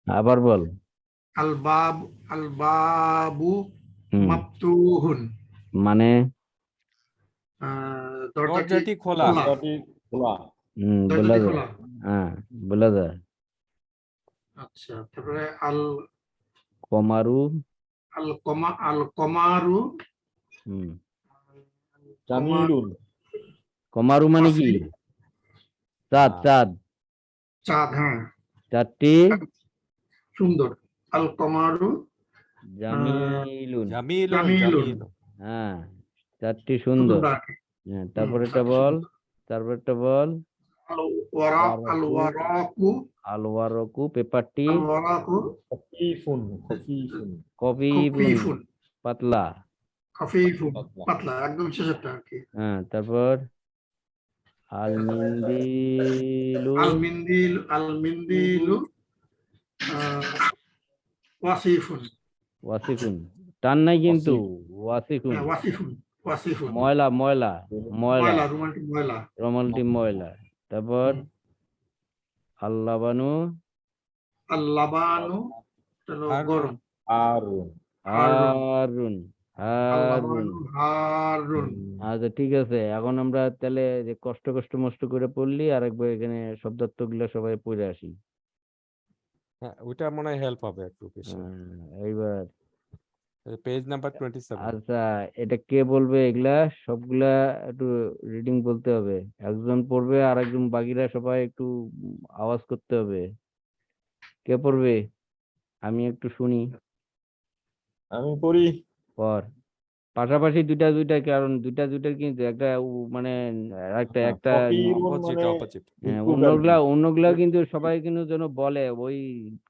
আবার বল। আল বাব আল বাবু হুম, মাফতুহুন, মানে দরজাটি দরজাটি খোলা। খোলা। দরজাটি খোলা। বলা দরজাটি যায়। খোলা। হ্যাঁ, বলা যায়। আচ্ছা, তারপরে আল কমারু। আল কমারু হুম, জামিলুন। কমারু মানে কি? ওয়াসি, চাঁদ, চাঁদ। চাঁদ, হ্যাঁ, চাঁদটি সুন্দর। আল কমারু জামিলুন। জামিলুন জামিলুন, জামিলুন। হ্যাঁ, চাঁদটি সুন্দর। সুন্দর। হ্যাঁ, হুম, তারপরেটা চাঁদটি বল। সুন্দর। তারপরটা বল। আল ওয়ারাকু আলওয়ারকু, পেপারটি আল ওয়ারাকু খফিফুন। খফিফুন। কফিফুন, খফিফুন, পাতলা। খফিফুন, পাতলা। পাতলা, একদম শেষেরটা আর কি। হ্যাঁ, তারপর আল মিন্দিলু। আল মিন্দিলু ওয়াসিফুন। ওয়াসিফুন, টান নাই কিন্তু। ওয়াসিফ। ওয়াসিফুন, হ্যাঁ, ওয়াসিফুন, ওয়াসিফুন, ময়লা, ময়লা, ময়লা, ময়লা, রোমান্টিক ময়লা। রোমান্টিক ময়লা। তারপর হুম, আল্লাবানু। আল লাবানু হলো হারুন। গরম। হারুন। হারুন, হারুন, আল হারুন। লাবানু হারুন। আচ্ছা, ঠিক আছে। এখন আমরা তাহলে যে কষ্ট কষ্ট মষ্ট করে পড়লি, আর একবার এখানে শব্দার্থ গুলা সবাই পড়ে আসি। হ্যাঁ, ওইটা মনে হয় হেল্প হবে একটু বেশি। এইবার পেজ নাম্বার 27। আচ্ছা, এটা কে বলবে? এগুলা সবগুলা একটু রিডিং বলতে হবে। একজন পড়বে, আর একজন, বাকিরা সবাই একটু আওয়াজ করতে হবে। কে পড়বে? আমি একটু শুনি। আমি পড়ি। পর পাশাপাশি দুইটা দুইটা, কারণ দুইটা দুইটার কিন্তু একটা মানে একটা একটা ফকিরুন অপোজিট মানে অপোজিট। ভিক্ষুক আর কি। অন্যগুলা কিন্তু সবাই কিন্তু যেন বলে, ওই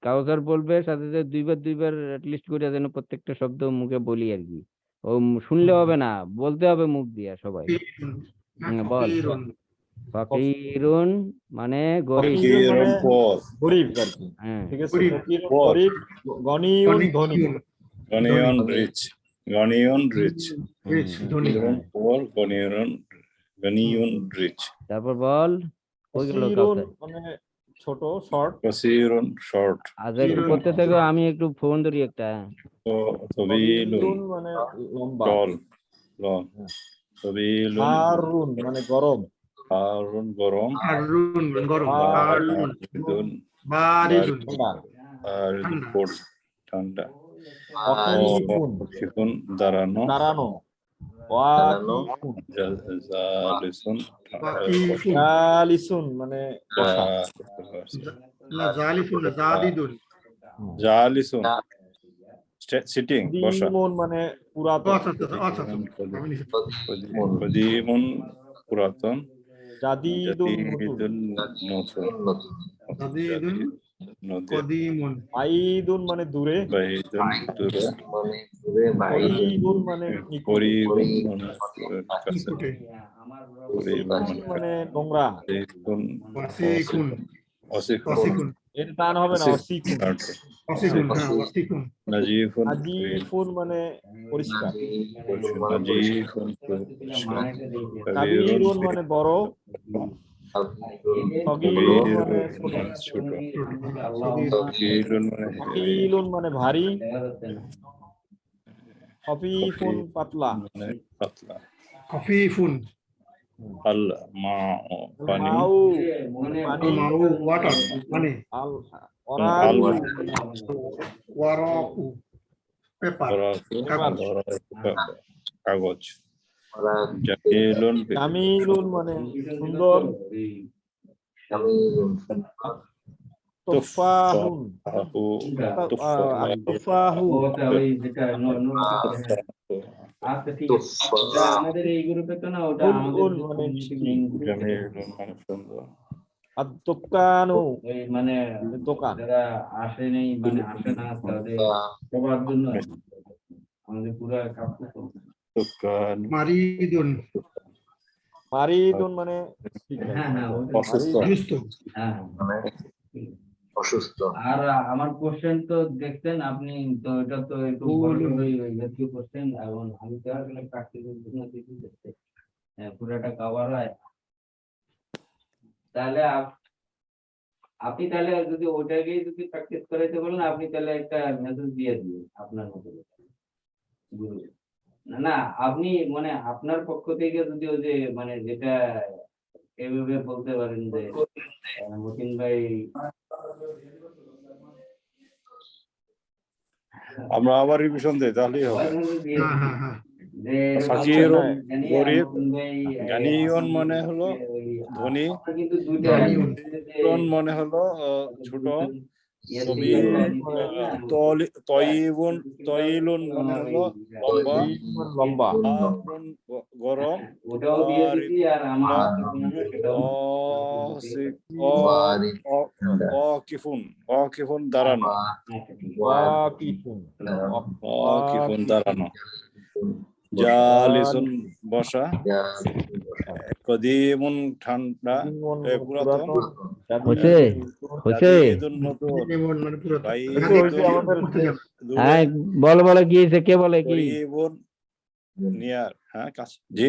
কাউসার বলবে সাথে সাথে দুইবার দুইবার লিস্ট করে যেন প্রত্যেকটা শব্দ মুখে বলি আর কি। ও শুনলে হবে না, বলতে হবে মুখ দিয়া সবাই। ফকিরুন, হ্যাঁ, বল। ফকিরুন। ফকিরুন মানে গরিব। ফকিরুন মানে ফকিরুন পর, গরিব আর কি। হ্যাঁ, ঠিক আছে, গরিব, ফকিরুন পর, গরিব, গনিউন ধনী। গনিয়ুন, গনিয়ন রিচ, গনিয়ন রিচ, রিচ, ধনী। ফকিরুন পর, গনিয়ন রিচ, তারপর বল। কই গেল কসিরুন কাউসার? মানে ছোট, শর্ট। কসিরুন শর্ট, আচ্ছা, একটু ফকিরুন, করতে থাকো, আমি একটু ফোন ধরি একটা। তবিলুন তবিলুন মানে লম্বা। টল, লং, তবিলুন হারুন মানে গরম। হারুন গরম, হারুন, গরম। হারুন, বারিদুন বারিদুন, ঠান্ডা। বারিদুন ঠান্ডা। কোল্ড, ঠান্ডা, ওয়াকিফুন ওয়াকিফুন দাঁড়ানো, দাঁড়ানো। ওয়াকিফুন। জালিসুন বসা, ওয়াকিফুন, জালিসুন মানে বসা। না, জালিফুন না, জাদিদুন। জালিসুন সিটিং বসা, কদিমুন মানে ও পুরাতন। আচ্ছা, আচ্ছা, আচ্ছা, আচ্ছা, আমি নিষেধ। কদিমুন পুরাতন, জাদিদুন নতুন। জাদিদুন নতুন, জাদিদুন, জাদিদ নতুন, কদিমুন। বাইদুন মানে দূরে। বাহিদুন দূরে, করিবুন মানে নিকটে। করিবুন মানে কাছে, নিকটে। করিবুন ওয়াসিকুন মানে নোংরা। কাসিকুন, ওয়াসিকুন, অসিকুন ওয়াসিকুন, এর টান হবে না, অসিকুন। ওয়াসিকুন, হ্যাঁ, ওয়াসিকুন। নাজিফুন আজিফুন মানে পরিষ্কার। নাজিফুন পরিষ্কার, কবিরুন কাবিরুন মানে বড়। সগীরুন মানে ছোট। ছোট, সগীর, কবিরুন মানে হেভি, সকিলুন মানে ভারী। কফি খফিফুন পাতলা। মানে পাতলা, খফিফুন, আল মা পানি, মাউ পানি। মাউ, ওয়াটার, মানে আল আল ওরাকু ওয়ারাকু, পেপার, বরাকু, কাগজ। কাগজ, জামিলুন জামিলুন মানে সুন্দর। তোফাহুন তুফাহু, তুফাহ, তোফাহু আচ্ছা, ঠিক আছে। ওটা আমাদের এই গ্রুপে তো না, ওটা আমাদের ফুলউন মানে মিষ্টি। জামিলুন মানে সুন্দর, আর দোকানু ওই মানে দোকান। যারা আসে নেই, মানে আসে না, তাদের সবার জন্য আর কি। আমাদের পুরো কাপড় দোকান, মারিদুন, মারিদুন মানে ঠিক আছে। হ্যাঁ, হ্যাঁ, অসুস্থ, অসুস্থ। হ্যাঁ, আর আমার কোশ্চেন তো দেখছেন আপনি, তো এটা তো একটু বড় ওই জাতীয় কোশ্চেন, এবং আমি তো আসলে প্র্যাকটিসের জন্য কিছু দেখতে পুরোটা কভার হয়, তাহলে আপনি তাহলে যদি ওটাকেই যদি প্র্যাকটিস করাইতে বলেন, আপনি তাহলে একটা মেসেজ দিয়ে দিন আপনার মতো করে। না না, আপনি মানে আপনার পক্ষ থেকে যদি ওই যে মানে যেটা এভাবে বলতে পারেন যে মতিন ভাই আমরা আবার রিভিশন দেই তাহলেই হবে। হ্যাঁ হ্যাঁ যে ফাকিরুন জানি গরিব, মতিন ভাই, গানিয়ন মানে হলো ওই ধনী, আপনার কিন্তু দুইটা গানিয়ন। গানিয়ন মানে হলো ছোট, ইয়ে কবি তয়িবুন তয়িলুন মানে হলো লম্বা, লম্বা। হারুন গরম, ওটাও দিয়ে দিছি, আর আমার সেটাও অকিফুন দাঁড়ানো, আচ্ছা, ঠিক আছে। ওয়াকিফুন। অকিফুন দাঁড়ানো, জালিসুন বসা, কদিমুন ঠান্ডা, পুরাতন, হয়েছে? হয়েছে? জাদিদুন নতুন, যেমন মানে পুরো বাইদুন দূরে, হ্যাঁ, বলো বলো কি হয়েছে, কে বলে কি? করিবুন নিয়ার, হ্যাঁ কাছে, জি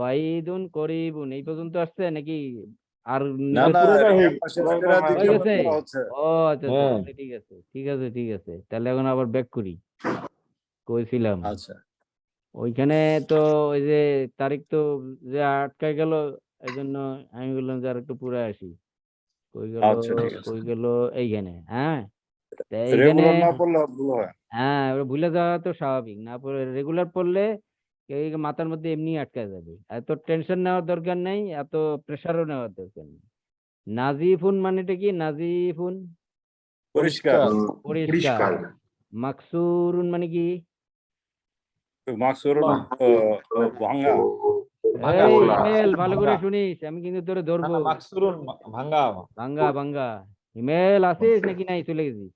বাইদুন করিবুন এই পর্যন্ত আসছে নাকি? আর না না পুরোটাই হয়ে emphasis পুরোটা করে হয়ে দ্বিতীয় গেছে? বার হচ্ছে। ও আচ্ছা আচ্ছা, হ্যাঁ। তাহলে ঠিক আছে ঠিক আছে ঠিক আছে, তাহলে এখন আবার ব্যাক করি। কইছিলাম আচ্ছা ওইখানে তো ওই যে তারিখ তো যে আটকায় গেল, এই জন্য আমি বললাম যে আর একটু পুরো আসি। কই গেল আচ্ছা ঠিক আছে, কই গেল এইখানে, হ্যাঁ তা এইখানে, রেগুলার না পড়লে ভুল হয়। হ্যাঁ ওটা ভুলে যাওয়া তো স্বাভাবিক, না পড়ে রেগুলার পড়লে এই মাথার মধ্যে এমনি আটকে যাবে। এত টেনশন নেওয়ার দরকার নেই, এত প্রেশারও নেওয়ার দরকার নেই। নাজিফুন মানেটা কি? নাজিফুন পরিষ্কার, পরিষ্কার। মাকসুরুন মানে কি? মাকসুর ভাঙা, ভাঙা এই বলা। ইমেল ভালো করে ভাঙা। শুনিস, আমি কিন্তু তোরে না, ধরবো। না, মাকসুরুন ভাঙ্গা। ভাঙ্গা ভাঙ্গা। ইমেল আসিস নাকি নাই, চলে গেছিস?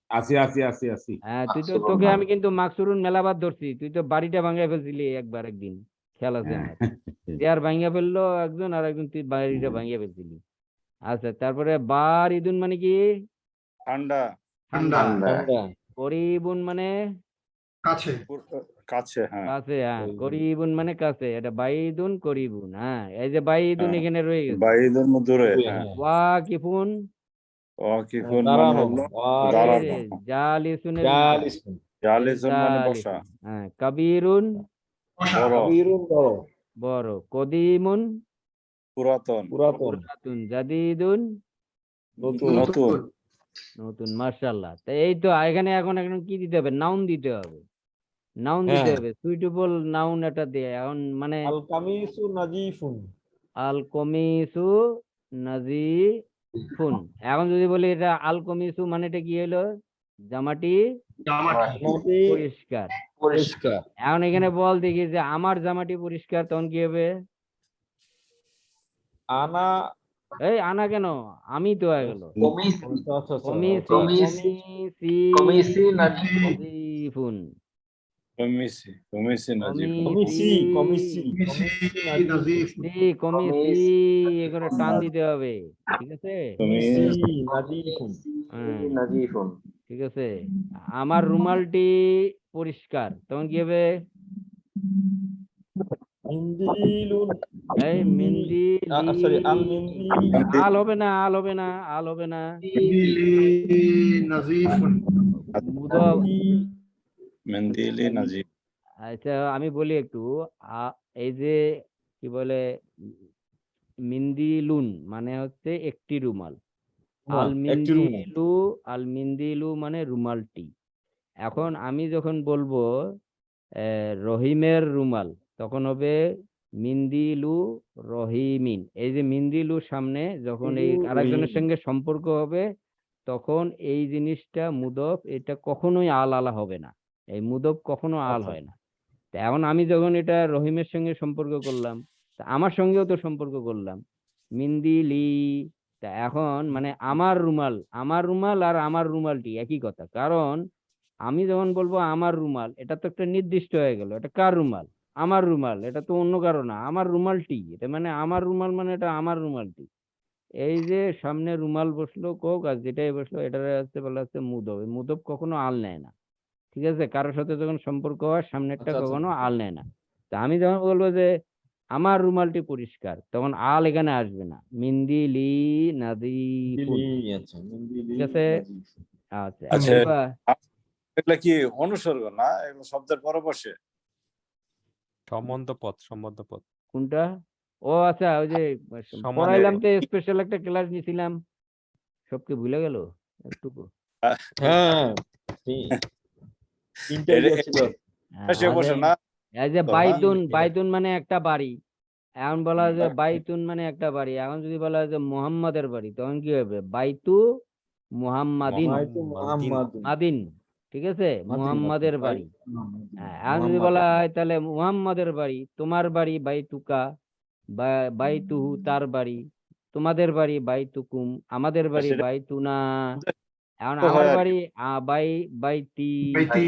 আসি। হ্যাঁ তুই তো, তোকে আমি কিন্তু মাকসুরুন মেলাবার ধরছি, তুই তো বাড়িটা ভাঙ্গাই ফেলছিলি একবার একদিন, খেয়াল আছে আমার। চেয়ার ভাঙ্গা ফেললো একজন, আর একজন তুই বাড়িটা ভাঙ্গা ফেলছিলি। আচ্ছা, তারপরে বার ইদুন মানে কি? ঠান্ডা, ঠান্ডা ভাঙ্গা। করিবুন মানে কাছে কাছে, হ্যাঁ কাছে, হ্যাঁ করিবুন মানে কাছে, এটা বাইদুন করিবুন, হ্যাঁ এই যে বাইদুন হ্যাঁ, এখানে রয়ে গেছে। বাইদুন দূরে, হ্যাঁ ওয়াকিফুন অকিফুন মানে দাঁড়ানো। হলো এই দাঁড়ানো, রে, জালিসুনের জালিসুন। জালিসুন মানে বসা, জালিসুন, হ্যাঁ কাবিরুন বসা বড়, কাবিরুন বড়। বড়, কদিমুন পুরাতন, পুরাতন। পুরাতুন, জাদিদুন নতুন। নতুন, নতুন। মাশাআল্লাহ, তা এই তো এখানে এখন এখন কি দিতে হবে? নাউন দিতে হবে, নাউন দিতে হ্যাঁ। হবে, সুইটেবল নাউন এটা দিয়ে এখন মানে আল কামিসু নাজিফুন। আল কমিসু নাজিফুন। এখন যদি বলি এটা আল কমিসু মানে এটা কি হলো? জামাটি জামাটি জামাটি পরিষ্কার। পরিষ্কার। এখন এখানে বল দেখি যে আমার জামাটি পরিষ্কার, তখন কি হবে? আনা। এই আনা কেন, আমি তো হয়ে গেল। আচ্ছা। কমিসি নাজিফুন। কমিসি নাজিফুন, কমিসি। নাজিফ কমিসি এখানে টান দিতে হবে, ঠিক আছে? নাজিফুন। হ্যাঁ, ঠিক আছে। আমার রুমালটি পরিষ্কার, তখন কি হবে? মিন্দিলুন। এই মিন্দি সরি, আল মিন্দি। আল হবে না, আল হবে না, আল হবে না। নাজিফুন মুদব। মেন্দিলি নাজিফ, আচ্ছা আমি বলি একটু, এই যে কি বলে, মিন্দিলুন মানে হচ্ছে একটি রুমাল। একটি রুমাল। আল মিন্দিলু মানে রুমালটি। এখন আমি যখন বলবো রহিমের রুমাল, তখন হবে মিন্দিলু রহিমিন। এই যে মিন্দিলু সামনে যখন এই আরেকজনের সঙ্গে সম্পর্ক হবে, তখন এই জিনিসটা মুদফ, এটা কখনোই আল আলা হবে না। এই মুদফ কখনো আল আচ্ছা। হয় না। তা এখন আমি যখন এটা রহিমের সঙ্গে সম্পর্ক করলাম, তা আমার সঙ্গেও তো সম্পর্ক করলাম, মিন্দিলি। তা এখন মানে আমার রুমাল আর আমার রুমালটি একই কথা, কারণ আমি যখন বলবো আমার রুমাল, এটা তো একটা নির্দিষ্ট হয়ে গেল, এটা কার রুমাল? আমার রুমাল, এটা তো অন্য কারো না, আমার রুমালটি, এটা মানে আমার রুমাল মানে এটা আমার রুমালটি। এই যে সামনে রুমাল বসলো কোক, আর যেটাই বসলো এটা হচ্ছে বলা হচ্ছে মুদব। এই মুদব কখনো আল নেয় না, ঠিক আছে? কারোর সাথে যখন সম্পর্ক হয় সামনেরটা আচ্ছা। কখনো আল নেয় না। তা আমি যখন বলবো যে আমার রুমালটি পরিষ্কার, তখন আল এখানে আসবে না। মিন্দিলি নাজিফুন। মিন্দিলি, আচ্ছা মিন্দিলি ঠিক আছে? নাজিফুন। আচ্ছা আচ্ছা। এবার এগুলা কি অনুসর্গ না, এগুলো শব্দের পরে বসে? সম্বন্ধ পদ। কোনটা? ও আচ্ছা, ওই যে সম্বন্ধ পড়াইলাম পদ। তো, স্পেশাল একটা ক্লাস নিয়েছিলাম, সবকে ভুলে গেল একটুকু। হ্যাঁ তিনটাই এটা গেছিল। এসে বসে না? এই যে তো বাইতুন, না? বাইতুন মানে একটা বাড়ি। এখন বলা হয় যে হুম। বাইতুন মানে একটা বাড়ি। এখন যদি বলা হয় যে মুহাম্মাদের বাড়ি, তখন কি হবে? বাইতু মুহাম্মাদিন বাইতু মুহাম্মাদিন। মাদিন। ঠিক আছে, মুহাম্মাদের বাড়ি। হ্যাঁ, এখন যদি বলা হয় তাহলে মুহাম্মাদের বাড়ি, তোমার বাড়ি বাইতুকা, বাইতুহু তার বাড়ি, তোমাদের বাড়ি বাইতুকুম, আমাদের বাড়ি সেটা বাইতুনা। এখন তো আমার হয় আর কি। বাড়ি বাইতি। বাইতি।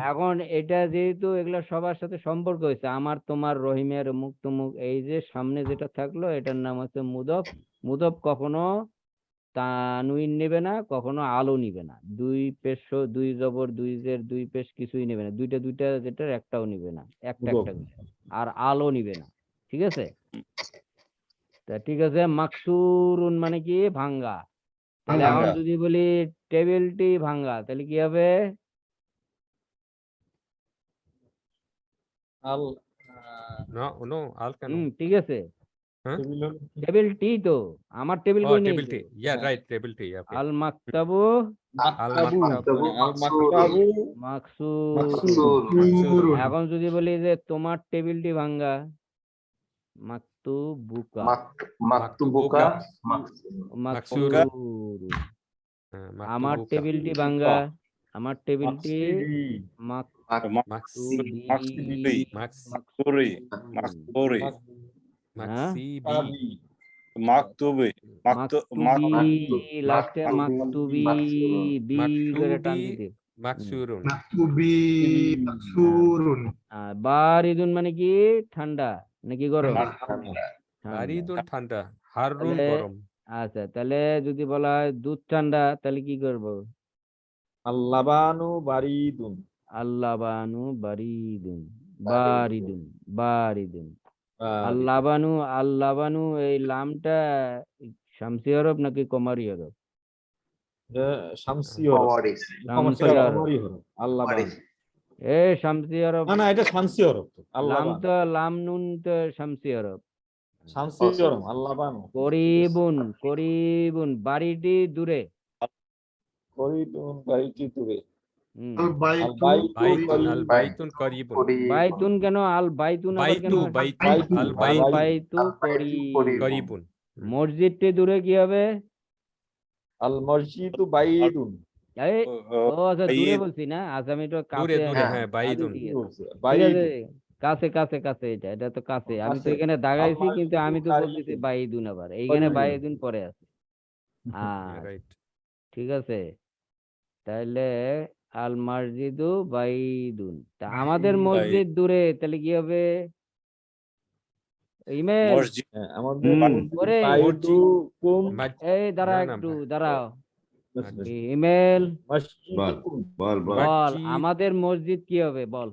এখন এটা যেহেতু এগুলা সবার সাথে সম্পর্ক হয়েছে, আমার তোমার রহিমের অমুক তমুক, এই যে সামনে যেটা থাকলো এটার নাম হচ্ছে মুদফ। মুদফ কখনো তানউইন নেবে না, কখনো আলো নিবে না। দুই পেশ, দুই জবর, দুই জের, দুই পেশ কিছুই নেবে না। দুইটা দুইটা যেটার একটাও নিবে না, একটা মুদফ। একটা করে। আর আলো নিবে না। ঠিক আছে? তা ঠিক আছে, মাকসুরুন মানে কি? ভাঙ্গা। তাহলে এখন ভাঙ্গা। যদি বলি টেবিলটি ভাঙ্গা, তাহলে কি হবে? আল নো আল কেন? ঠিক আছে, হ্যাঁ, টেবিল হলো কি? টেবিলটি তো আমার টেবিল ও কই টেবিল নিয়েছে? টি, রাইট, টেবিল টি, ওকে। আল মাকতাবু আল মাকতাবু, মাকতাবু আল মাকতাবু মাকসুর। মাকসুরুন। এখন যদি বলি যে তোমার টেবিলটি ভাঙ্গা, মাকতুবুকা, মাকতুবুকা মাকসুরুন। মাকসুরুন। হ্যাঁ, আমার মাকতুবুকা টেবিলটি ভাঙ্গা, আমার টেবিলটি মাকসিরি, মাকতুবি, মাকসুবি, মাকস মাকসুরি, মাকতুবি। মাকসুরি, হ্যাঁ, মাকসিবি, মাকতুবি, মাকতুবি, লাস্টে মাকতুবি, বি করে টান মাকতুবি দিতে। মাকসুরুন। মাকতুবি মাকসুরুন। বারিদুন মানে কি? ঠান্ডা নাকি গরম? ঠান্ডা। ঠান্ডা। বারিদুন ঠান্ডা, হারুন তাহলে গরম। আচ্ছা, তাহলে যদি বলা হয় দুধ ঠান্ডা, তাহলে কি করবো? আল্লাবানু বারিদুন। আল্লাবানু বারিদুন, বারিদুন, বারিদুন। বারিদুন। আল্লাবানু এই লামটা শামসি হরফ নাকি কমারি হরফ? শামসি হরফ। শামসি এটা হরফ। কমারি হরফ। আল্লাবান। শামসি হরফ। না এটা শামসি হরফ তো। লাম আল্লাবান। তো, লাম নুন তো শামসি হরফ। শামসি হরফ আল্লাবান। করিবুন, করিবুন বাড়িটি দূরে। করিবুন বাড়িটি দূরে। হুম। আল বাইতু বাইতুন, আল করিবুন। বাইতুন করিবুন। বাইতুন কেন? আল বাইতুন আবার কেন? বাইতু, আল আল বাইতু বাইতু করিবুন। মসজিদটি দূরে কি হবে? আল মসজিদু বাইদুন। এই, ও আচ্ছা, দূরে বলছি না? আচ্ছা, আমি তো দূরে কাছে। দূরে, হ্যাঁ, বাইদুন। ঠিক কি আছে, বলছে? ঠিক আছে, বাইদুন। কাছে কাছে কাছে, এটা তো কাছে। আমি তো কাছে। এখানে দাগাইছি, আল কিন্তু আমি তো মাসজিদু বলতেছি কারিবুন। বাইদুন, আবার এইখানে করিবুন। বাইদুন পরে আছে। রাইট। ঠিক আছে, তাহলে আল মসজিদু বাইদুন। তা আমাদের মসজিদ দূরে, তাহলে কি হবে? ইমেল, মসজিদ, হ্যাঁ, আমাদের ওরে বাইদু কুম এই দাঁড়া, না, একটু ভাই। দাঁড়াও। ইমেল, মসজিদুকুম। বল মসজিদ, আমাদের মসজিদ কি হবে? বল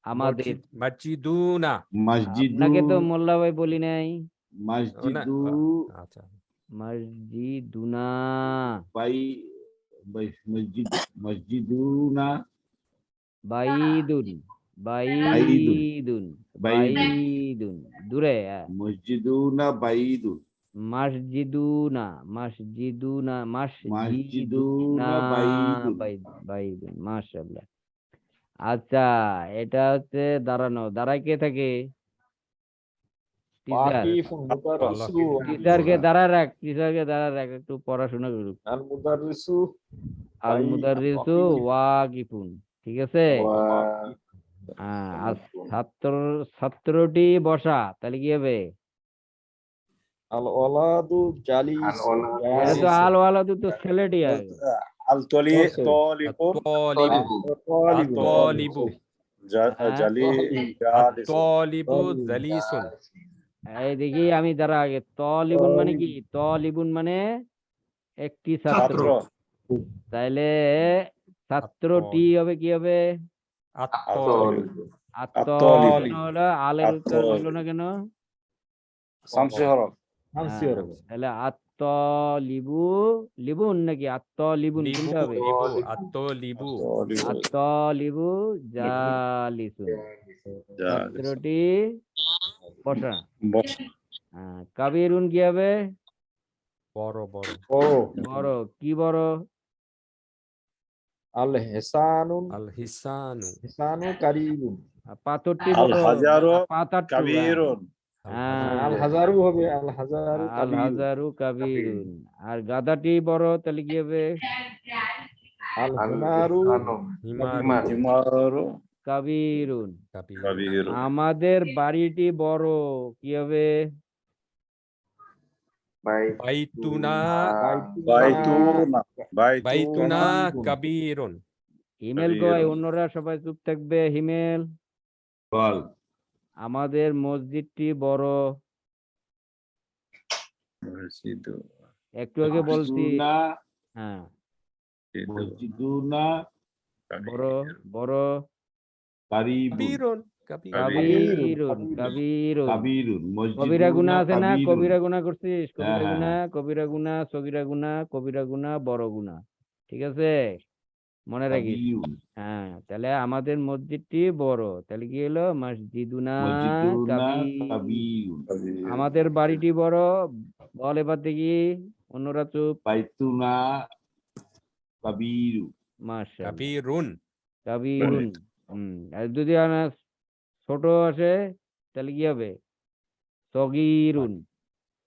আমাদের। মসজিদুনা। আপনাকে তো মোল্লা ভাই বলি নাই। ও না, আচ্ছা। মসজিদুনা, বাইদুন, বাইদুন, বাইদুন দূরে। মসজিদুনা বাইদুন, মসজিদুনা, মসজিদুনা, মসজিদুনা বাইদুন। বাইদুন, মাশাআল্লাহ। আচ্ছা, এটা হচ্ছে দাঁড়ানো। দাঁড়ায় কে থাকে? টিচার। ওয়াকিফুন মুদাররিসু। টিচারকে দাঁড়ায় রাখ, টিচারকে দাঁড়ায় রাখ, একটু পড়াশোনা করুক। আল মুদাররিসু আল মুদাররিসু ওয়াকিফুন। ঠিক আছে? আর ছাত্রটি বসা, তাহলে কি হবে? আল ওলাদু জালিসুন। এটা তো আল ওয়ালাদু তো ছেলেটি হবে। আল তলি, তলিবু, তলিবু, তলিবু, জালি, জালিসু। তলিবু জালিসুন। এই দেখি, আমি দাঁড়া আগে। তলিবুন মানে কি? তলিবুন মানে একটি ছাত্র। ছাত্র, তাইলে ছাত্রটি হবে কি হবে? আত-তলিবু, আত্তলিবু। কেন হলো? আলের উচ্চারণ হলো আত্তলিবু। না কেন? শামসি হরফ। শামসি হ্যাঁ, হরফ। তাহলে লিবু, লিবুন নাকি লিবুন লিবু কোনটা হবে? লিবু লিবু আত্তলিবু। লিবু জালিসুন, জালিস। ছাত্রটি বসা। বস। কাবিরুন কি হবে? বড় বড় বড়। বড়। কি বড়? আল হেসানুন, আল হিসানু হেসানু কারিবুন। পাথরটি আল বড়, হাজারু পাথরটু। কাবীরুন। আল হাজারু হবে, আল হাজারু আল কাবিরুন। হাজারু কাবিরুন। আর গাধাটি বড়, তাহলে কি হবে? আল হুমারু হিমারু হিমারু কাবিরুন। কাবিরুন কাবীরুন। আমাদের বাড়িটি বড়, কি হবে? বাইতুনা বাইতুনা। বাইতুনা বাইতুনা কাবিরুন হিমেল কয়, অন্যরা সবাই চুপ থাকবে। হিমেল। বল। আমাদের মসজিদটি বড়, মসজিদু। একটু আগে বলছি। মসজিদুনা হ্যাঁ, মসজিদুনা বড় বড়। কারিবুন কাবিরুন কাবিরুন। কাবিরুন কবিরা গুনাহ মসজিদুনা আছে না? কাবিরুন। কবিরা গুনাহ করছিস? কবিরা হ্যাঁ, গুনাহ, কবিরা গুনাহ, সগীরা গুনাহ, কবিরা গুনাহ, বড় গুনাহ। ঠিক আছে, মনে রাখিস। কাবিরুন হ্যাঁ, তাহলে আমাদের মসজিদটি বড়, তাহলে কি হলো? মসজিদুনা মসজিদুনা কাবির। কাবিরুন আমাদের বাড়িটি বড়, বল এবার দেখি। অন্যরা চুপ। বাইতুনা কাবিরু মাশাআল্লাহ, কাবিরুন কাবিরুন। আর যদি আমার ছোট আসে, তাহলে কি হবে? সগীরুন,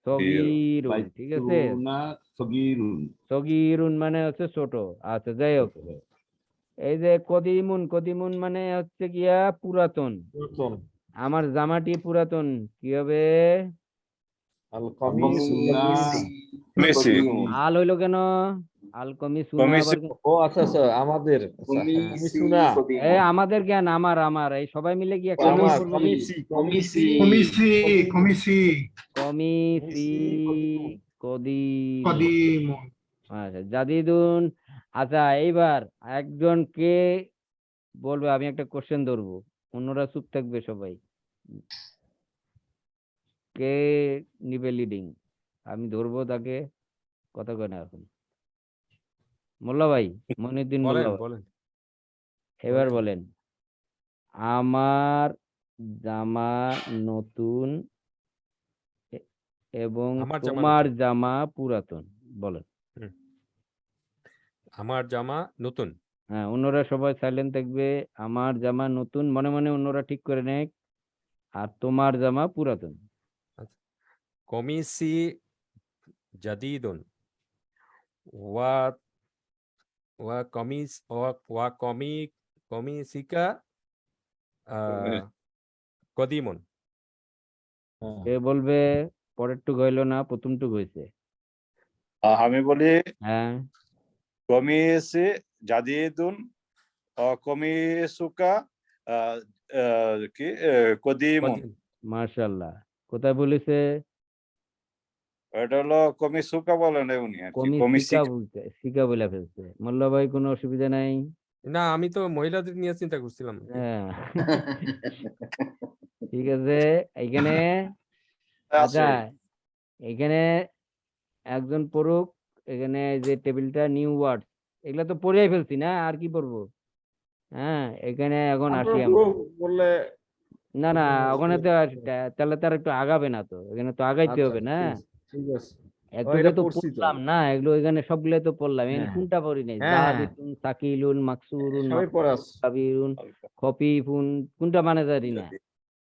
সগীরুন। ঠিক আছে, বাইতুনা সগীরুন। সগীরুন মানে হচ্ছে ছোট। আচ্ছা, যাই হোক। এই যে কদিমুন, কদিমুন মানে হচ্ছে গিয়া পুরাতন। আমার জামাটি পুরাতন, কি হবে? আল কামিসু কমিসুনা মেসি। আল হইলো কেন? আল কমিসুনা কমিসু। আবার ও আচ্ছা আচ্ছা, আমাদের আচ্ছা, কামিসুনা আমাদের জ্ঞান, আমার এই সবাই মিলে কি একটা নাম আমার করবি? কামিসি কামিসি কমিসি কমিসি কমিসি কদিমুন। কদিমুন। আচ্ছা, জাদিদুন। আচ্ছা, এইবার একজন কে বলবে? আমি একটা কোশ্চেন ধরবো, অন্যরা চুপ থাকবে সবাই। কে নিবে লিডিং? আমি ধরবো তাকে, কথা কয় না এখন। মোল্লা ভাই, মনিউদ্দিন মোল্লা বলেন ভাই, বলেন এবার বলেন। বলেন। আমার জামা নতুন এ- এবং আমার জামা তোমার নতুন। জামা পুরাতন, বলেন। হুম। আমার জামা নতুন। হ্যাঁ, অন্যরা সবাই সাইলেন্ট থাকবে। আমার জামা নতুন, মনে মনে অন্যরা ঠিক করে নেয়। আর তোমার জামা পুরাতন। আচ্ছা। কমিসি জাদিদুন ওয়া ওয়া কমিস ওয়া কমিসিকা কদিমুন। কে বলবে? পরের টুক হইলো না, প্রথম টুক হয়েছে। আমি বলি হ্যাঁ, কমিসি জাদিদুন কমিসুকা কি কদিমুন। কদিম মার্শাল্লাহ। কোথায় বলেছে? এটা হলো কমিসুকা বলেন উনি আর কি। কমি সিকা কমিসিকা। বলতে, সিকা বলে ফেলছে। মোল্লা ভাই, কোনো অসুবিধা নাই? না, আমি তো মহিলাদের নিয়ে চিন্তা করছিলাম। হ্যাঁ, ঠিক আছে। এইখানে আচ্ছা, আছে। এখানে একজন পড়ুক। এখানে যে টেবিলটা নিউ ওয়ার্ড, এগুলা তো পড়েই ফেলছি না, আর কি পড়বো? হ্যাঁ, এখানে এখন আসি তারপরে আমরা। বললে না না, কোনো ওখানে তো অসুবিধা তাহলে তার একটু আগাবে না তো, এখানে তো আগাইতে আচ্ছা হবে না। ঠিক আছে। একটু এটা তো পড়ছি তো। পড়লাম না, এগুলো এখানে সবগুলো তো পড়লাম। এখানে হ্যাঁ কোনটা পড়ি নাই? হ্যাঁ হ্যাঁ, জাহিদুন, সাকিলুন, মাকসুরুন, সবাই পড়ে আছে। কাবিরুন, খফিফুন, কোনটা মানে জানি না।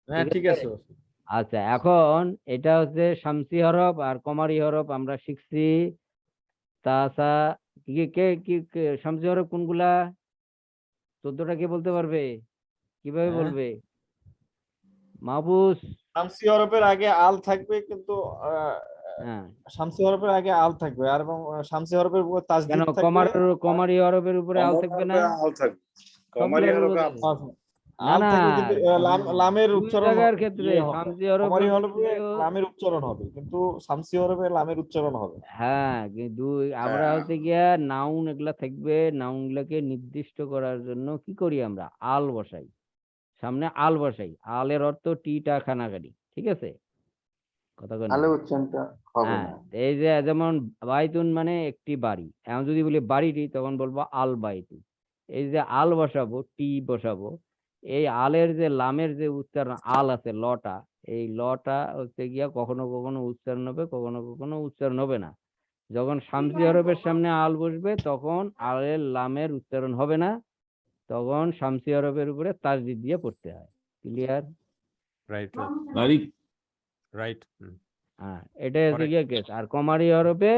হ্যাঁ ঠিক ঠিক আছে। আছে। আচ্ছা, এখন এটা হচ্ছে শামসি হরফ আর কমারি হরফ আমরা শিখছি। তাসা কি কে কি শামসি হরফ কোনগুলা? 14টা কে বলতে পারবে? কিভাবে হ্যাঁ, বলবে? মাহফুজ। শামসি হরফের আগে আল থাকবে, কিন্তু হ্যাঁ, শামসি হরফের আগে আল থাকবে, আর এবং শামসি হরফের উপর কেন তাসদিদ থাকবে। কমারি হরফের উপরে আল কমর থাকবে না? হরফে আল থাকবে। কমারি সবগুলোর হরফে উপরে। আল আর থাকবে। না আল না, থাকবে, কিন্তু লামের দুই উচ্চারণ জায়গার ক্ষেত্রে হবে। শামসি হরফ কমারি বলতে হরফে কিন্তু। লামের উচ্চারণ হবে, কিন্তু শামসি হরফে লামের উচ্চারণ হবে। হ্যাঁ, কিন্তু আমরা হ্যাঁ। হচ্ছে গিয়া নাউন এগুলা থাকবে, নাউন গুলাকে নির্দিষ্ট করার জন্য কি করি আমরা? আল বসাই। সামনে আল বসাই, আলের অর্থ টিটা খানাগাড়ি, ঠিক আছে? কথা কন আলে না। উচ্চারণটা হবে হ্যাঁ, না। এই যে যেমন বাইতুন মানে একটি বাড়ি, এখন যদি বলি বাড়িটি তখন বলবো আল বাইতু। এই যে আল বসাবো, টি বসাবো, এই আলের যে লামের যে উচ্চারণ আল আছে লটা, এই লটা হচ্ছে গিয়া কখনো কখনো উচ্চারণ হবে, কখনো কখনো উচ্চারণ হবে না। যখন শামসি হরফের সামনে আল বসবে তখন আলের লামের উচ্চারণ হবে না, তখন শামসি হরফের উপরে তাসদিদ দিয়ে পড়তে হয়। ক্লিয়ার? রাইট তারিখ রাইট হ্যাঁ, এটাই হচ্ছে Correct. গিয়ে কেস। আর কমারি হরফে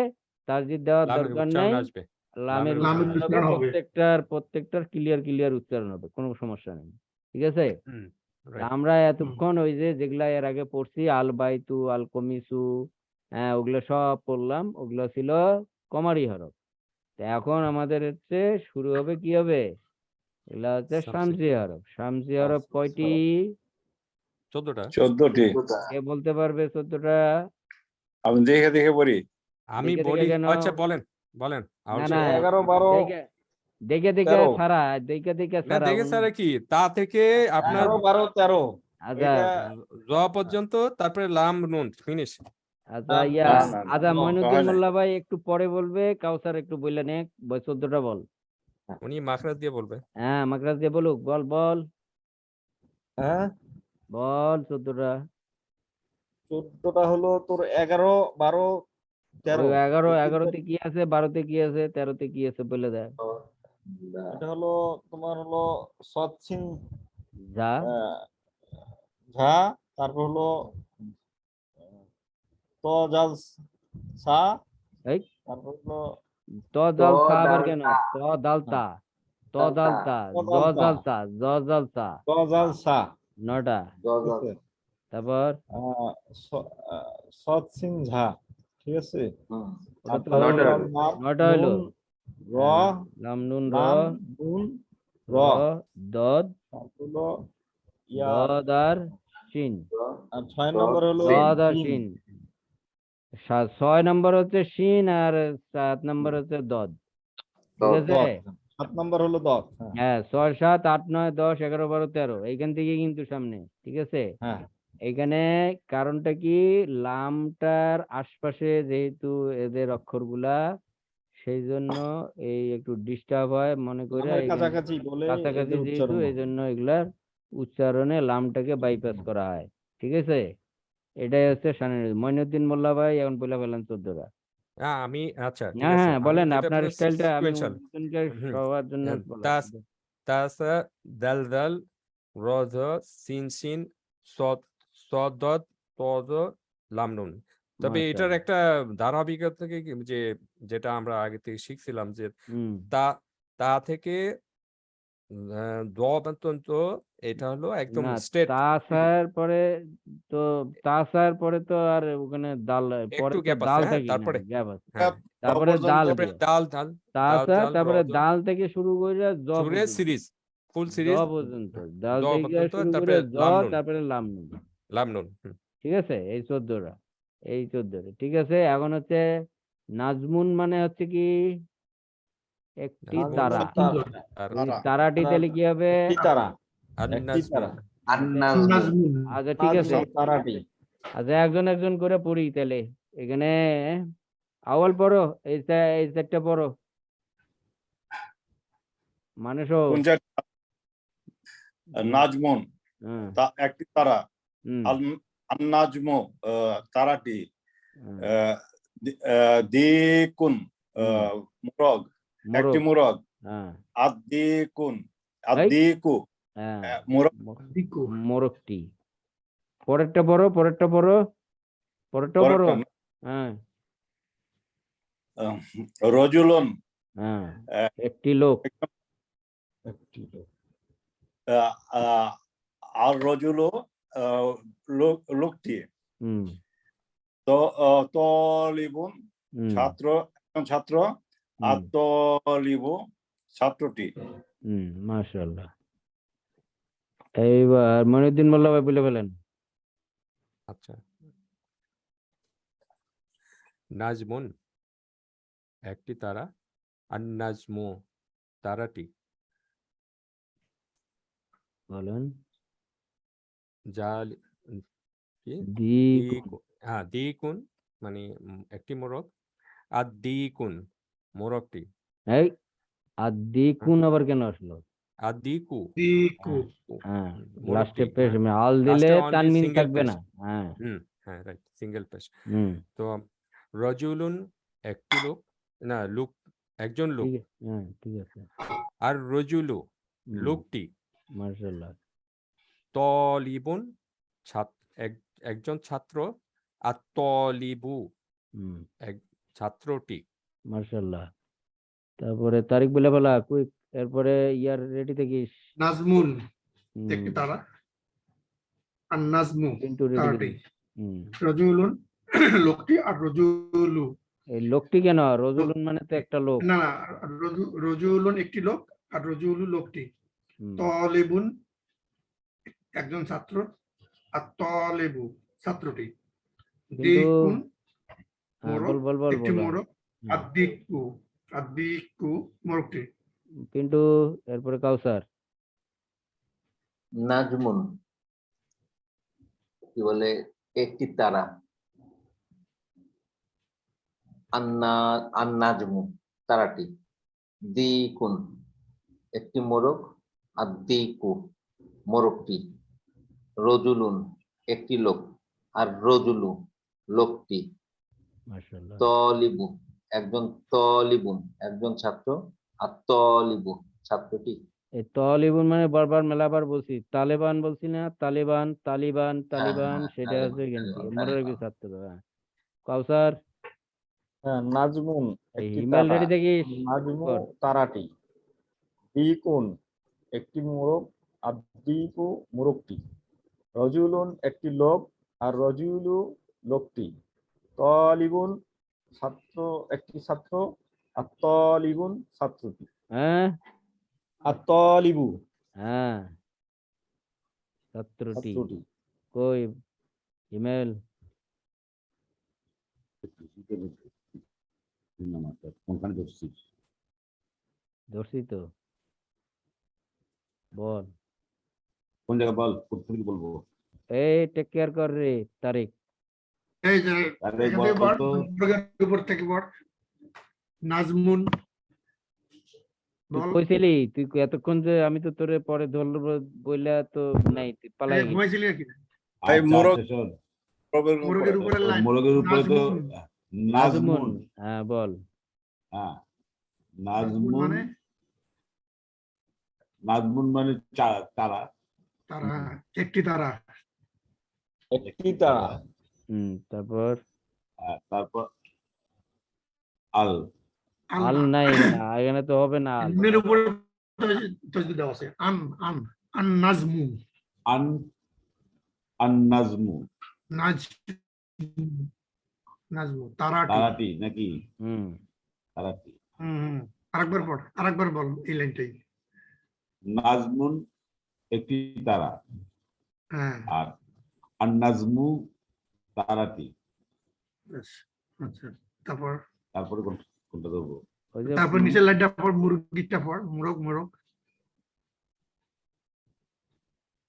তাসদিদ দেওয়ার লামের দরকার উচ্চারণ নাই, আসবে। লামের লামের উচ্চারণ উচ্চারণ হবে, হবে। প্রত্যেকটার ক্লিয়ার উচ্চারণ হবে, কোনো সমস্যা নেই, ঠিক আছে? হুম তা রাইট আমরা এতক্ষণ ওই যে যেগুলা এর আগে পড়ছি আল বাইতু, আল কমিসু, হ্যাঁ ওগুলো সব পড়লাম, ওগুলো ছিল কমারি হরফ। তা এখন আমাদের হচ্ছে শুরু হবে কি হবে, এগুলা হচ্ছে শামসি। শামসি হরফ। শামসি হরফ কয়টি? 14টা। 14টি। কে বলতে পারবে 14টা? আমি দেখে দেখে পড়ি। আমি দেখে বলি, দেখে কেন? আচ্ছা বলেন বলেন না আউল না, 11, 12, দেখে দেখে 13 ছাড়া, দেখে না ছাড়া দেখে স্যার কি তা থেকে আপনার 11, 12, 13 আচ্ছা এটা জ পর্যন্ত, তারপরে লাম নুন ফিনিশ। আচ্ছা না, ইয়া, না, না, না, আচ্ছা no, মইনুদ্দিন হয় নাই। মোল্লা ভাই একটু পরে বলবে, কাউসার একটু বললে নে, 14টা বল। উনি মাখরাজ দিয়ে বলবে। হ্যাঁ মাকরাজ দিয়ে বলুক, বল বল হ্যাঁ বল 14টা। 14টা হলো তোর 11, 12, 13 ওই 11তে কি আছে, 12তে কি আছে, 13তে কি আছে বলে দেয়। এটা হলো তোমার হলো সৎ সিন যা ঝা, তারপর হলো ত জাল সা, এই তারপর হলো ত জাল ত সা আবার দাল কেন, তা। ত দাল তা, ত দাল তা, ত জ দাল তা, জাল তা, জ জাল তা, ত জাল সা, 9টা। ঠিক আছে? তারপর সৎ সিন ঝা, ঠিক আছে? ওটা আর তো তারপর হলো, হলো লাম, 9টা হলো। নুন, র, হ্যাঁ, লাম নুন র, লাম, নুন, র, র, দদ, তারপর হলো ইয়া, দদ আর শিন, আর 6 নম্বর হলো দদ আর জিম। শিন। 6 নম্বর হচ্ছে শিন আর 7 নম্বর হচ্ছে দদ, ঠিক আছে? দত, 7 নম্বর হলো দত। হ্যাঁ হ্যাঁ 6, 7, 8, 9, 10, 11, 12, 13 এইখান থেকে কিন্তু সামনে, ঠিক আছে? হ্যাঁ এইখানে কারণটা কি, লামটার আশপাশে যেহেতু এদের অক্ষরগুলা, সেই জন্য এই একটু ডিস্টার্ব হয় মনে করে লামের এইখানে কাছাকাছি বলে কাছাকাছি এদের যেহেতু, উচ্চারণ এই হবে। জন্য এগুলার উচ্চারণে লামটাকে বাইপাস করা হয়, ঠিক আছে? এটাই হচ্ছে মইনুদ্দিন মোল্লা ভাই এখন বলে ফেলেন 14টা। আমি আচ্ছা ঠিক হ্যাঁ আছে, হ্যাঁ আমি বলেন, যেটা আপনার বলেছি স্টাইলটা আমি সিকোয়েন্সিয়াল। মইনুদ্দিনকে হুম সবার জন্য তাস বললাম। তাসা দাল দাল র ঝ সিন সিন সদ সদদ তদ লাম নুন। তবে এটার মাশাআল্লাহ। একটা ধারাবাহিকতা থেকে যেটা আমরা আগে থেকে শিখছিলাম যে হুম, তা তা থেকে দ পর্যন্ত এটা হলো একদম না স্ট্রেট। তাসার পরে তো, তাসার পরে তো আর ওখানে দাল, পরে একটু তো গ্যাপ আছে, দাল হ্যাঁ থাকি না, তারপরে গ্যাপ আছে। হ্যাঁ তারপরে পর্যন্ত দাল তারপরে দিয়ে দাল দাল দাল তাসা, দাল তারপরে র দাল থেকে শুরু করে জ জুড়ে পর্যন্ত, সিরিজ ফুল জ সিরিজ পর্যন্ত, দাল দ থেকে পর্যন্ত, শুরু করে তারপরে জ, লাম নুন তারপরে লাম নুন, লাম নুন। ঠিক আছে? এই 14টা, এই 14টা, ঠিক আছে? এখন হচ্ছে নাজমুন মানে হচ্ছে কি, একটি নাজমুন তারা। তারা, আর এই তারা। তারাটি তাহলে কি হবে? একটি তারা, আর একটি নাজমুন তারা, নাজমুন। আচ্ছা ঠিক আছে, নাজমুন তারাটি। আচ্ছা একজন একজন করে পড়ি তাহলে। এখানে আওয়াল পড়ো, এই সেটটা পড়ো, মানুষ। কোন চারটা? নাজমুন, হ্যাঁ, তা একটি তারা। হুম, নাজমু, তারাটি। হ্যাঁ, দিকুন, হুম, মুরগ, একটি মোরগ, মুরগ। হ্যাঁ, আদিকুন, এই, আদিকু, হ্যাঁ, মুরগ। দিকু। মোরগটি। পরেরটা পড়ো, পরেরটা পড়ো, পরেরটাও পড়ো। পরেরটা, হ্যাঁ, রজুলন, হ্যাঁ, আহ, একটি লোক। একটি লোক। আর রজুল, লোকটি। হুম, তো তলিবুন, হুম, ছাত্র, একজন ছাত্র। হুম, আতলিবু, ছাত্রটি। হুম, মাশাআল্লাহ। এইবার মনিউদ্দিন মোল্লা ভাই বলে ফেলেন। আচ্ছা নাজমুন একটি তারা, আর নাজমু তারাটি। বলেন। জাল কি দ্বিগুণ মানে একটি মোরগ, আর দ্বিগুণ মোরগটি, এই আর দ্বিগুণ আবার কেন আসলো? আর দ্বিকু Diku. হ্যাঁ, মোরগটি, লাস্টে পেশ হ্যাঁ। আল দিলে Last এ only তানমিন single থাকবে পেশ। না। হ্যাঁ, হ্যাঁ রাইট, সিঙ্গেল পেশ। হুম, তো রজুলুন একটি লোক, না লোক, একজন লোক, ঠিক আছে, হ্যাঁ ঠিক আছে। আর রজুলু হুম, লোকটি, মাশাআল্লাহ। তলিবুন একজন ছাত্র, আর তলিবু হুম, এক ছাত্রটি। মাশাআল্লাহ। তারপরে তারিখ বলে বলা কুইক, এরপরে ইয়ার রেডি থাকিস। Nazmun. হুম, একটি তারা। আর নাজমু কিন্তু রেডি তারাটি। থাকিস। হুম, রজুলুন লোকটি আর রজুলু। এই লোকটি কেন? রজুলুন মানে তো একটা লোক। না না, রজুলুন একটি লোক আর রজুলু লোকটি। হুম, তলেবুন একজন ছাত্র আর তলেবু ছাত্রটি। কিন্তু দিকুন হ্যাঁ, মোরগ বল একটি বল। মোরগ হুম, আর দিকু মোরগটি। কিন্তু এরপরে কাউসার। নাজমুন কি বলে একটি তারা, আন্নাজমু তারাটি, দ্বিগুণ একটি মোরগ আর দ্বিকু মোরগটি, রজুলুন একটি লোক আর রজুলু লোকটি, মাশাআল্লাহ। তলিবু তলিবুন একজন ছাত্র আর তলিবু ছাত্রটি। এই তলিবুন মানে বারবার মেলাবার বলছি, তালেবান বলছি না, তালিবান হ্যাঁ, সেটা তালিবান, আছে কিন্তু তালিবান, মনে রাখবি তালিবান। ছাত্র। হ্যাঁ, কাউসার হ্যাঁ, নাজমুন এই একটি ইমেল তারা, রেডি থাকিস। নাজমু কর। তারাটি, দ্বিগুণ একটি মোরগ আর দ্বিকু মোরগটি, রজুলুন একটি লোক আর রজুলু লোকটি, তলিবুন একটি ছাত্র আর তলিবুন ছাত্রটি, হ্যাঁ আর তলিবু হ্যাঁ, ছাত্রটি ছাত্রটি। কই ইমেল? কোনখানে ধরছিস? ধরছি তো, বল। কোন জায়গায় বল, কোথা থেকে বলবো? এই টেক কেয়ার কর রে তারিক। এই যে আরে এখান বল থেকে পড়, তো। মোরগের উপর থেকে পড়। নাজমুন তুই বল। কইছিলি, তুই এতক্ষণ যে আমি তো তোরে পরে ধরবো বইলা তো নাই, তুই পালাই গেলি। ঘুমাইছিলি নাকি? এই আচ্ছা মোরগ আচ্ছা, শোন, মোরগের উপরের লাইন মোরগের উপরে তো নাজমুন। নাজমুন, নাজমুন। হ্যাঁ বল। হ্যাঁ, নাজমুন নাজমুন, মানে নাজমুন মানে তারা, তারা, একটি তারা। একটি তারা, তারপর তারপর আল, আল আল্লাহ নাই না, এখানে তো হবে না আল। নুনের উপরে তসদিদ দেওয়া আছে। আন আন নাজমু আন, আন নাজমু নাজ নাজমু তারাটি। তারাটি নাকি? হুম, তারাটি। আরেকবার পড়, আরেকবার বল এই লাইনটাই। নাজমুন একটি তারা হ্যাঁ, আর আন নাজমু তারাটি। বেশ, আচ্ছা। তারপর তারপরে কোনটা ধরবো? ওই যে তারপর নিচের লাইনটা পড়, মুরগিটা পড়, মোরগ মোরগ।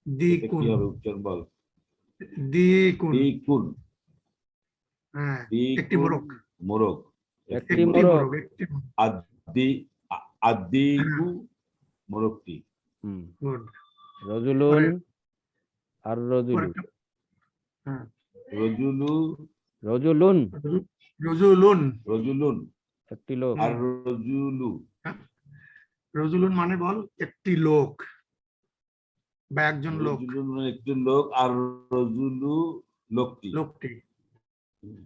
এটা কি দ্বিগুণ হবে উচ্চারণ বল? দ্বিগুণ। দ্বিগুণ, হ্যাঁ, একটি দ্বিগুণ মোরগ, মোরগ, একটি একটি মোরগ। মোরগ, একটি মোরগ। আদি আদিগু মোরগটি। হুম, গুড। রজুলুন আর রজুলু, হ্যাঁ, রজুলু, রজুলুন রজুলুন। রজুলুন একটি লোক। আর রজুলু, রজুলুন মানে বল একটি লোক বা একজন লোক। রজুলুন মানে একজন লোক আর রজুলু লোকটি। লোকটি,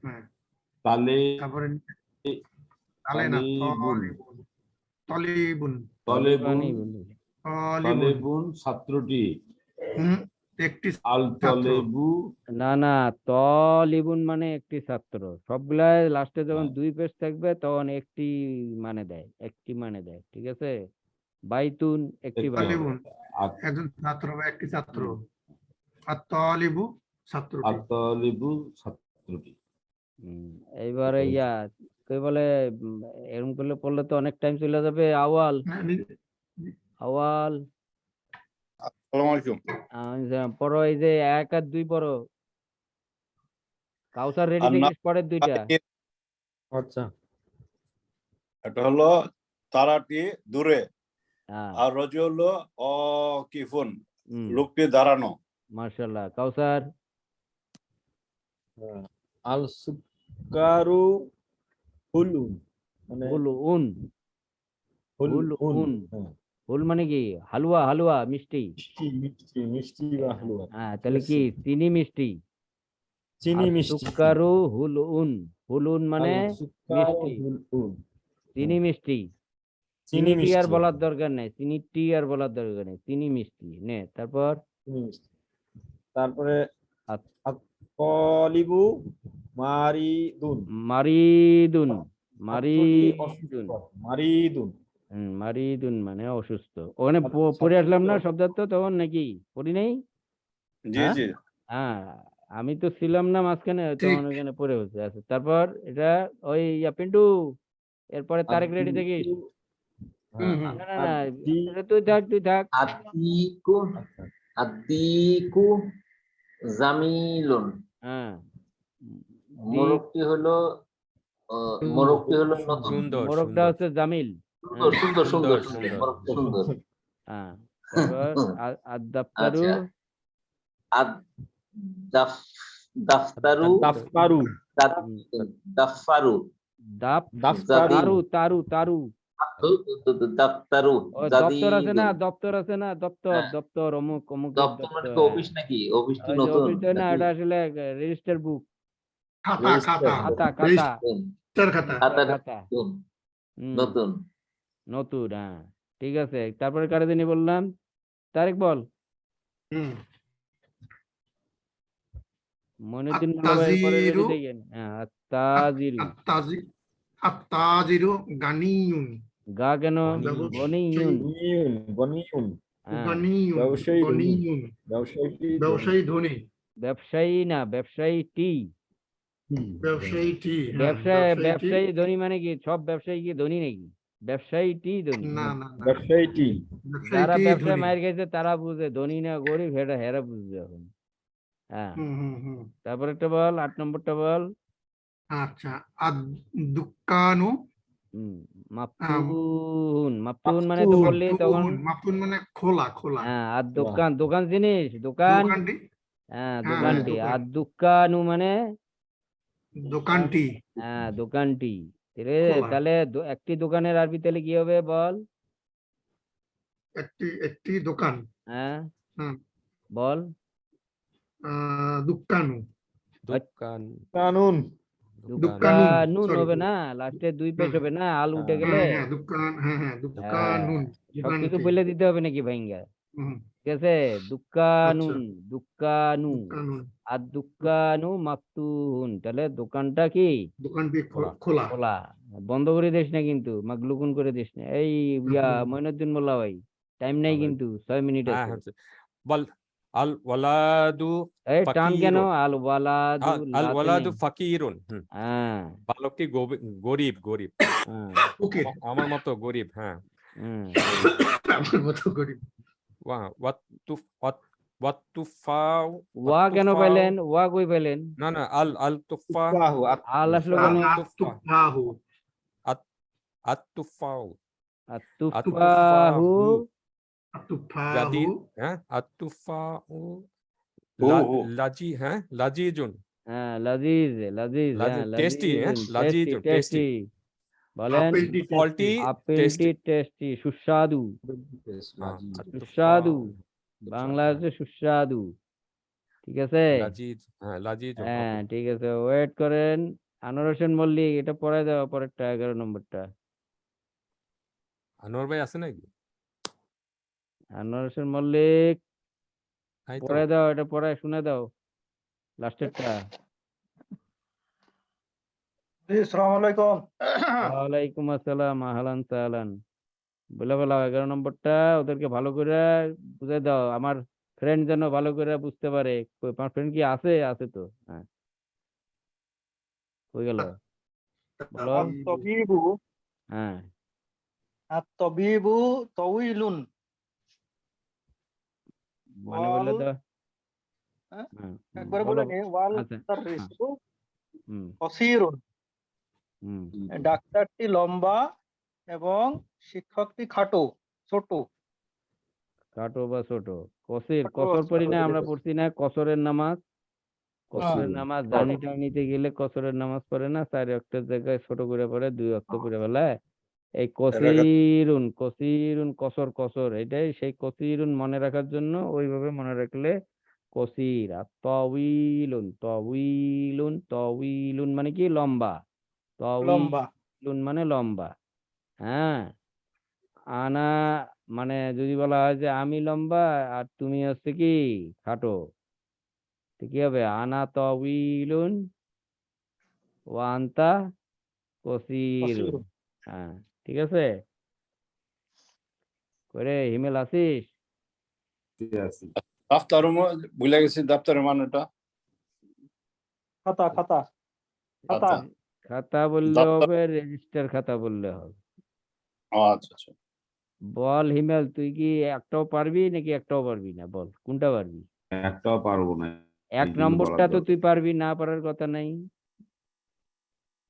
হ্যাঁ। তালে, তারপরে তালে না, তালেবুন, তলিবুন তলেবুন, তালিবানি বলি। তলিবুন। তলেবুন ছাত্রটি। একটি আল ছাত্র। তলেবু, না, তলিবুন মানে একটি ছাত্র। সবগুলাই লাস্টে যখন হ্যাঁ। 2 পেজ থাকবে তখন একটি মানে দেয়, ঠিক আছে? বাইতুন একটি একটি বাড়ি। হবে। তলিবুন আর একজন ছাত্র বা একটি ছাত্র। আর তলিবু ছাত্রটি। তলেবু ছাত্রটি। এইবারে এটা ইয়া কে বলে, এরকম করলে পড়লে তো অনেক টাইম চলে যাবে। আওয়াল, হ্যাঁ, আওয়াল আসসালামু আলাইকুম। পড়ো এই যে 1 আর 2 পড়ো। কাউসার রেডি আর না- থাকিস পরের দুইটা। আচ্ছা এটা হলো তারাটি দূরে, হ্যাঁ আর রজি হলো অকিফুন, হুম লোকটি দাঁড়ানো। মাশাআল্লাহ। কাউসার আল সুকারু হুলুন মানে হুল উন হুল উন। হ্যাঁ, হুল মানে কি? হালুয়া, হালুয়া মিষ্টি। মিষ্টি মিষ্টি মিষ্টি বা হালুয়া। হ্যাঁ তাহলে ঠিক কি? আছে। চিনি মিষ্টি। চিনি মিষ্টি সুকারু হুল উন। হুল উন মানে আল সুকারু মিষ্টি, হুলুন চিনি মিষ্টি। চিনি চিনিটি আর মিষ্টি বলার দরকার নেই, চিনিটি আর বলার দরকার নেই, চিনি মিষ্টি নে। তারপর চিনি মিষ্টি। তারপরে আত- আত-তালিবু মারিদুন মারিদুন, ছাত্রটি মারিদুন। অসুস্থ মারিদুন মারিদুন মানে অসুস্থ। ওখানে পড়ে আসলাম ছাত্রটি না অসুস্থ। শব্দার্থ তখন নাকি? পড়ি নাই? জি হ্যাঁ? জি। হ্যাঁ আমি তো ছিলাম না মাঝখানে, ঠিক। তখন ওখানে পড়ে বসে আছে। তারপর এটা ওই পিন্টু, এরপরে তারেক রেডি থাকিস। আদ্দিকু হ্যাঁ, হুম। না না না, আদ্দি- এটা তুই থাক, তুই থাক। আতিকু আচ্ছা, আতিকু জামিলুন। হ্যাঁ মোরগটি হলো মোরগটি হলো নতুন। সুন্দর মোরগটা সুন্দর হচ্ছে জামিল। সুন্দর সুন্দর সুন্দর সুন্দর, সুন্দর সুন্দর। মোরগটি সুন্দর। হ্যাঁ তারপর আদাপ্তারু আচ্ছা। আদ দাফ দাফতারু দাফতারু দাফারু দাপ দাফতারু তারু তারু দাফতারু ও দপ্তর আছে না, দপ্তর আছে না, দপ্তর হ্যাঁ। দপ্তর অমুক অমুকের দপ্তর মানে কি দপ্তর। অফিস নাকি? অফিসটি ওই যে নতুন অফিস না, নাকি? এটা আসলে রেজিস্টার বুক। খাতা খাতা খাতা খাতা রেজিস্টার খাতা। খাতার খাতা নতুন হুম নতুন। নতুন। হ্যাঁ ঠিক আছে। তারপরে কারে জানি বললাম? তারেক বল। হুম। মইনুদ্দিন মোল্লা ভাই পরে রেডি আত্তাজিরু থাকেন। হ্যাঁ তাজিরু। আত্তাজিরু গানিয়ুন। গা কেন? ব্যবসায়ী। গনিয়ুন। গনিয়ুন হ্যাঁ গনিয়ুন ব্যবসায়ী ধনী। গনিয়ুন ব্যবসায়ীটি ধনী। ব্যবসায়ী ধনী। ব্যবসায়ী না, ব্যবসায়ীটি। ব্যবসায়ীটি হ্যাঁ ব্যবসায়ী ব্যবসায়ীটি। ব্যবসায়ী ধনী মানে কি? সব ব্যবসায়ী কি ধনী নাকি? ব্যবসায়ীটি ধনী। না না না ব্যবসায়ীটি যারা ব্যবসায়ীটি ব্যবসায় ধনী। মার খেয়েছে তারা বুঝে, ধনী না গরিব হেরা হেরা বুঝবে এখন। হ্যাঁ হুম হুম হুম। তারপর একটা বল, 8 নম্বরটা বল। আচ্ছা আর দুকানু মাফতুন। মাফতুন মানে তো বললি তখন। মাফতুন মানে খোলা খোলা। হ্যাঁ আর দোকান, দোকান জিনিস দোকান। দোকানটি। হ্যাঁ হ্যাঁ দোকানটি। দোকান। আর দুকানু মানে দোকানটি হ্যাঁ দোকানটি। খোলা। তাহলে একটি দোকানের আরবি তাহলে কি হবে বল? একটি একটি দোকান। হ্যাঁ হ্যাঁ বল। দুকানু। দোকান কানুন দুকানুন দুকানুন সরি। হবে না, লাস্টে 2 পেশ হবে না, আল উঠে হ্যাঁ, গেলে। হ্যাঁ হ্যাঁ দোকান হ্যাঁ হ্যাঁ হ্যাঁ দোকানুন সবকিছু দোকানটি। বলে দিতে হবে নাকি ভাইঙ্গা? হুম, ঠিক আছে। আচ্ছা দুকানুন, দুকানু। দোকানুন। আর দুকানু মাফতুন, তাহলে দোকানটা কি? দোকানটি খোলা। খোলা। খোলা। বন্ধ করে দিস না কিন্তু, মাগলুকুন করে দিস না। এই মইনুদ্দিন মোল্লা ভাই, টাইম নাই কিন্তু, 6 মিনিট হ্যাঁ আছে। হ্যাঁ বল আল ওয়ালাদু এই টান কেন? ফাকিরুন আল ওয়ালাদু আল লাতে ওয়ালাদু নেই। ফাকিরুন হ্যাঁ বালকটি গরিব গরিব হ্যাঁ ওকে আমার মতো গরিব হ্যাঁ হ্যাঁ আমার মতো করি। ওয়াত তুফাও ওয়া কেন পাইলেন? ওয়া কই পাইলেন? না না আল তুফা তুফাহু আল আসলো কেন? আতুফাহু আত তুফাও আর তুফাহু। আতুফাহু জাদিদ হ্যাঁ আত তুফাও হু হু। লাজি হ্যাঁ লাজিজুন হ্যাঁ লাজিজ, লাজিজ, হ্যাঁ টেস্টি হ্যাঁ লাজিজুন, টেস্টি লাজিজুন টেস্টি টেস্টি। বলেন। আপেলটি ফলটি আপেলটি টেস্টি, সুস্বাদু। সুস্বাদু, বাংলা হচ্ছে সুস্বাদু। ঠিক আছে। লাজিজ হ্যাঁ লাজিজুন হ্যাঁ ঠিক আছে, ওয়েট করেন। আনোয়ার হোসেন মল্লিক, এটা পড়ায় দেওয়া পরেরটা, 11 নম্বরটা। আনোয়ার ভাই আছে নাকি আনোয়ার হোসেন মল্লিক তাই তো পড়ায় দাও, এটা পড়ায় শুনে দাও লাস্টেরটা। আসসালামু আলাইকুম। ওয়ালাইকুম আসসালাম, আহলান সাহলান। বলে ফেলাও 11 নম্বরটা, ওদেরকে ভালো করে বুঝাই দাও, আমার ফ্রেন্ড যেন ভালো করে বুঝতে পারে। আমার ফ্রেন্ড কি আছে? আছে তো। হ্যাঁ হয়ে গেল, বলো। আত-তাবিবু হ্যাঁ আত-তাবিবু তাওয়িলুন। মানে বললে ওয়াল তো হ্যাঁ, হ্যাঁ, একবারে বলো। বলে নি ওয়াল আচ্ছা, তার হ্যাঁ, রিসু হুম কসিরুন। হুম ডাক্তারটি লম্বা এবং শিক্ষকটি খাটো ছোট। কাটো বা ছোট। কসির, খাটো কসর ছোট। পড়ি না আমরা, পড়ছি না কসরের নামাজ? কসরের হ্যাঁ, নামাজ জার্নি টার্নিতে গেলে কসরের নামাজ পড়ে না, 4 ওয়াক্তের জায়গায় ছোট করে পড়ে, 2 ওয়াক্ত পড়ে ফেলায়। এই কসিরুন, কসিরুন, কসর কসর, এটাই সেই কসিরুন মনে রাখার জন্য ওইভাবে মনে রাখলে কসির। আর তউইলুন, তউইলুন, তউইলুন মানে কি লম্বা, লম্বা। তউইলুন মানে লম্বা। হ্যাঁ, আনা মানে যদি বলা হয় যে আমি লম্বা আর তুমি হচ্ছে কি খাটো, তো কি হবে? আনা তউইলুন ওয়া আনতা কসিরুন। কসিরুন। হ্যাঁ, ঠিক আছে। করে হিমেল আসিস? ঠিক আছে। দাফতার ভুলে গেছি, দাফতারের মানেটা খাতা খাতা খাতা। খাতা। খাতা বললে দপ্তর। হবে, রেজিস্টার খাতা বললে হবে। আচ্ছা আচ্ছা। বল হিমেল, তুই কি একটাও পারবি নাকি একটাও পারবি না? বল কোনটা পারবি। একটাও পারবো না, এক এই জন্য নম্বরটা বলার তো তুই দরকার। পারবি, না পারার কথা নাই।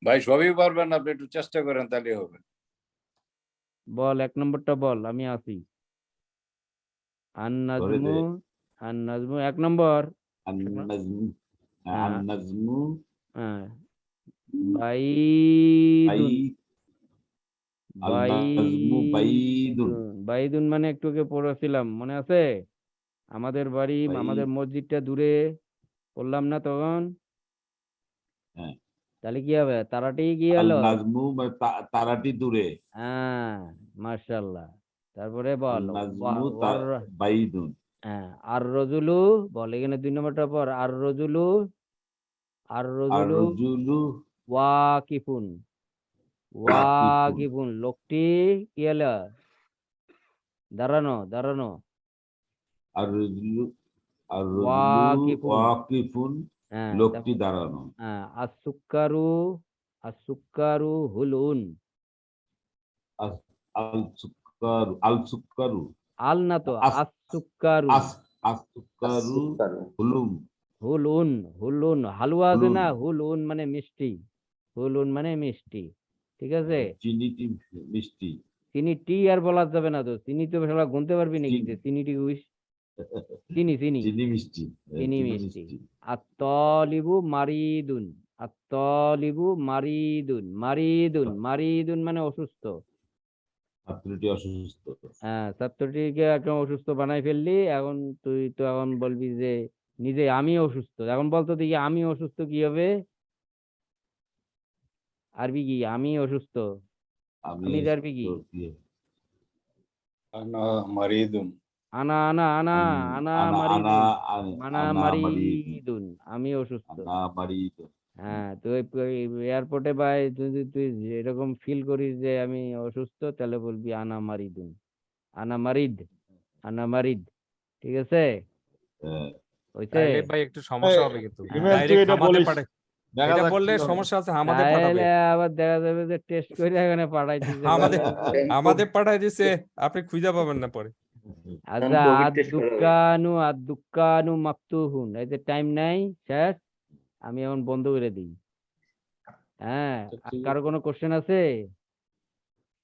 ভাই সবই পারবেন, আপনি একটু চেষ্টা করেন তাহলে হবে। বল 1 নম্বরটা বল, আমি আসি। আন ধরে নাজমু, দে। আন নাজমু 1 নম্বর। আন-নাজমু, হ্যাঁ, আন-নাজমু হ্যাঁ, বাই, বাইদুন, আল-নাজমু বাইদুন। বাইদুন মানে একটু আগে পড়েছিলাম, মনে আছে? আমাদের বাড়ি, বাই, আমাদের মসজিদটা দূরে, বললাম না তখন? হ্যাঁ, তাহলে কি হবে? তারাটি কি হলো? আল-নাজমু মানে তারাটি দূরে, হ্যাঁ, মাশাআল্লাহ। তারপরে বল আল-নাজমু ওয়ার, বাইদুন। হ্যাঁ, আর রজুলু, বল এখানে 2 নম্বরটা পর। আর রজুলু, আর আর রজুলু রজুলু ওয়াকিফুন, ওয়াকিফুন। ওয়াকিফুন লোকটি কি হলো? দাঁড়ানো, দাঁড়ানো। আর রজুলু, আর রজুলু ওয়াকিফুন, ওয়াকিফুন, হ্যাঁ, লোকটি দাঁড়ানো। হ্যাঁ, আসুক্কারু, আসুক্কারু হুলুন, আল-সুক্কারু, আল-সুক্কারু, আল না তো, আস, আসুক্কারু, আস, আস-সুক্কারু সুকারু। হুলুম, হুলুন, হুলুন হালুয়া আছে হুলুন। না, হুলুন মানে মিষ্টি, হুলুন মানে মিষ্টি, ঠিক আছে। চিনিটি মিষ্টি। চিনি টি আর বলা যাবে না তো, চিনি তো শালা গুনতে পারবি নাকি চিনি, যে চিনিটি গুইস? চিনি, চিনি, চিনি মিষ্টি, চিনি চিনি মিষ্টি। মিষ্টি। আত্তলিবু মারিদুন, আত্তলিবু মারিদুন, মারিদুন, মারিদুন মানে অসুস্থ। ছাত্রটি অসুস্থ। হ্যাঁ, ছাত্রটিকে একদম অসুস্থ বানাই ফেললি, এখন তুই তো এখন বলবি যে নিজে আমি অসুস্থ। এখন বলতো দেখি আমি অসুস্থ কি হবে? আরবি কি আমি অসুস্থ? আমি আমি আরবি অসুস্থ কি? কি? আনা মারিদুন। আনা, আনা, আনা, আনা আনা, আনা, মারিদুন, মানা আনা মারিদুন, মারিদুন, আমি অসুস্থ। আনা মারিদুন। হ্যাঁ, তুই এয়ারপোর্টে বা যদি তুই এরকম ফিল করিস যে আমি অসুস্থ, তাহলে বলবি আনা মারিদুন, আনা মারিদ, আনা মারিদ, ঠিক আছে? হ্যাঁ, হইছে? তাইলে ভাই একটু সমস্যা হবে কিন্তু, হিমেল তুই ডাইরেক্ট এটা হামাতে বলিস, পাঠায়। দেখা এটা যাক বললে কি হয়। সমস্যা আছে, আমাদের তাহলে পাঠাবে। আবার দেখা যাবে যে টেস্ট করে এখানে পাঠাইতেছে আমাদের বাংলাদেশে। আমাদের পাঠায় দিছে, আপনি খুঁজে পাবেন না পরে। আচ্ছা, আর দুক্কানু মাফতুহুন, এই যে টাইম নাই, শেষ, আমি এখন বন্ধ করে দিই। হ্যাঁ, আর কারো কোনো কোশ্চেন আছে?